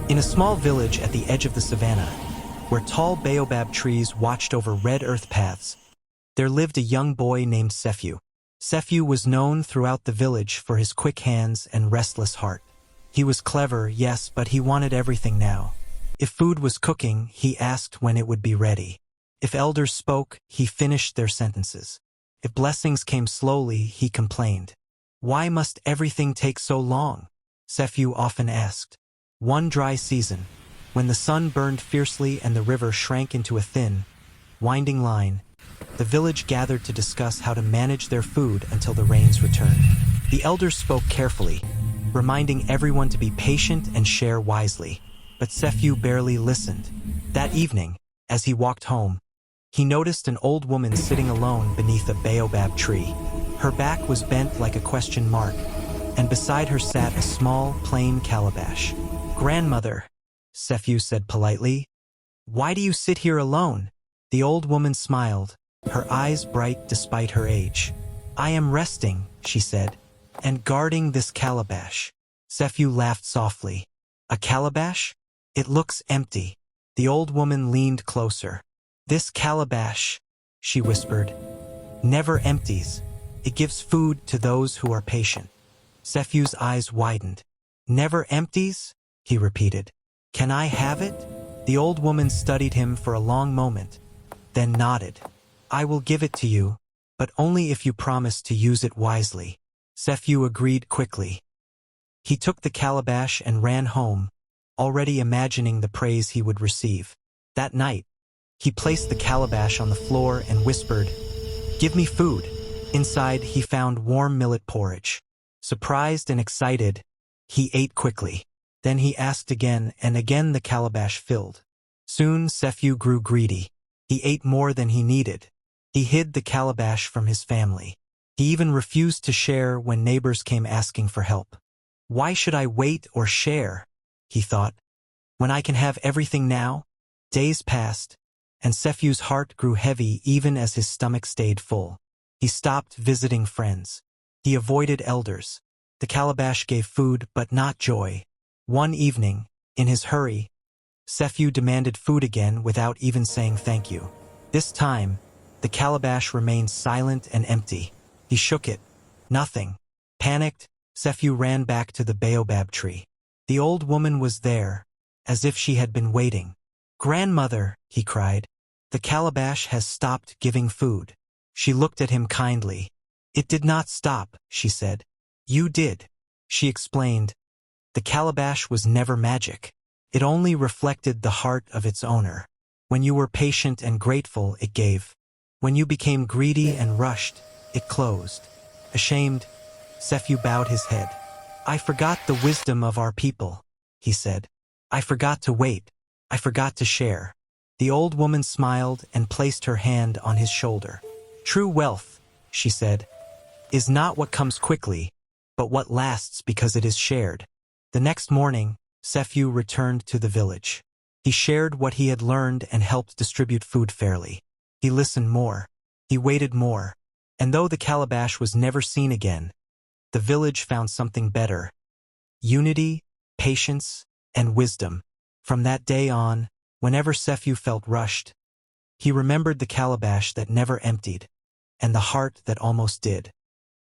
In a small village at the edge of the savannah, where tall baobab trees watched over red earth paths, there lived a young boy named Sephu. Sephu was known throughout the village for his quick hands and restless heart. He was clever, yes, but he wanted everything now. If food was cooking, he asked when it would be ready. If elders spoke, he finished their sentences. If blessings came slowly, he complained. Why must everything take so long? Sephu often asked. One dry season, when the sun burned fiercely and the river shrank into a thin, winding line, the village gathered to discuss how to manage their food until the rains returned. The elders spoke carefully, reminding everyone to be patient and share wisely. But Sephu barely listened. That evening, as he walked home, he noticed an old woman sitting alone beneath a baobab tree. Her back was bent like a question mark, and beside her sat a small, plain calabash. "Grandmother," Sephu said politely, "why do you sit here alone?" The old woman smiled, her eyes bright despite her age. "I am resting," she said, "and guarding this calabash." Sephu laughed softly. "A calabash? It looks empty." The old woman leaned closer. "This calabash," she whispered, "never empties. It gives food to those who are patient." Sephu's eyes widened. "Never empties?" he repeated. "Can I have it?" The old woman studied him for a long moment, then nodded. "I will give it to you, but only if you promise to use it wisely." Sephu agreed quickly. He took the calabash and ran home, already imagining the praise he would receive. That night, he placed the calabash on the floor and whispered, "Give me food." Inside, he found warm millet porridge. Surprised and excited, he ate quickly. Then he asked again, and again the calabash filled. Soon Sephu grew greedy. He ate more than he needed. He hid the calabash from his family. He even refused to share when neighbors came asking for help. "Why should I wait or share?" he thought, "when I can have everything now?" Days passed, and Sephu's heart grew heavy even as his stomach stayed full. He stopped visiting friends. He avoided elders. The calabash gave food, but not joy. One evening, in his hurry, Sephu demanded food again without even saying thank you. This time, the calabash remained silent and empty. He shook it. Nothing. Panicked, Sephu ran back to the baobab tree. The old woman was there, as if she had been waiting. "Grandmother," he cried, "the calabash has stopped giving food." She looked at him kindly. "It did not stop," she said. "You did." She explained. "The calabash was never magic. It only reflected the heart of its owner. When you were patient and grateful, it gave. When you became greedy and rushed, it closed." Ashamed, Sephu bowed his head. "I forgot the wisdom of our people," he said. "I forgot to wait. I forgot to share." The old woman smiled and placed her hand on his shoulder. "True wealth," she said, "is not what comes quickly, but what lasts because it is shared." The next morning, Sephu returned to the village. He shared what he had learned and helped distribute food fairly. He listened more. He waited more. And though the calabash was never seen again, the village found something better: unity, patience, and wisdom. From that day on, whenever Sephu felt rushed, he remembered the calabash that never emptied, and the heart that almost did.